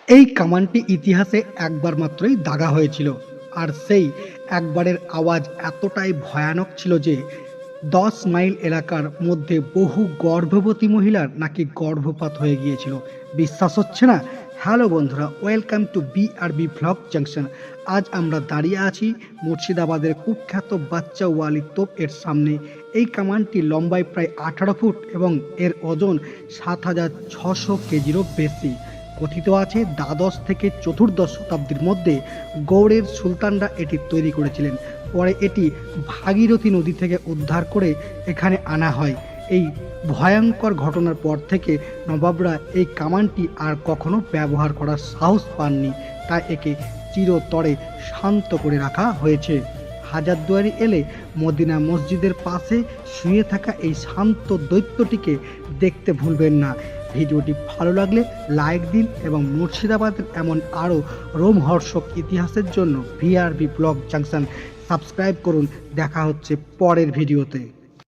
এই কামানটি ইতিহাসে একবার মাত্রই দাগা হয়েছিল, আর সেই একবারের আওয়াজ এতটাই ভয়ানক ছিল যে 10 মাইল এলাকার মধ্যে বহু গর্ভবতী মহিলার নাকি গর্ভপাত হয়ে গিয়েছিল। বিশ্বাস হচ্ছে না? হ্যালো বন্ধুরা, welcome to BRB vlog junction. আজ আমরা দাঁড়িয়ে আছি মুর্শিদাবাদের কুখ্যাত বাচ্চা ওয়ালি তোপ এর সামনে। এই কামানটি লম্বায় প্রায় 18 ফুট এবং এর ওজন 7600 কেজিরও বেশি। কথিত আছে দ্বাদশ থেকে চতুর্দশ শতাব্দীর মধ্যে গৌড়ের সুলতানরা এটি তৈরি করেছিলেন। পরে এটি ভাগীরথী নদী থেকে উদ্ধার করে এখানে আনা হয়। এই ভয়ঙ্কর ঘটনার পর থেকে নবাবরা এই কামানটি আর কখনো ব্যবহার করার সাহস পাননি, তাই একে চিরতরে শান্ত করে রাখা হয়েছে। হাজারদুয়ারি এলে মদিনা মসজিদের পাশে শুয়ে থাকা এই শান্ত দৈত্যটিকে দেখতে ভুলবেন না। ভিডিওটি ভালো লাগলে লাইক দিন এবং মুর্শিদাবাদের এমন আরও রোমহর্ষক ইতিহাসের জন্য বিআরবি ব্লগ জাংশন সাবস্ক্রাইব করুন। দেখা হচ্ছে পরের ভিডিওতে।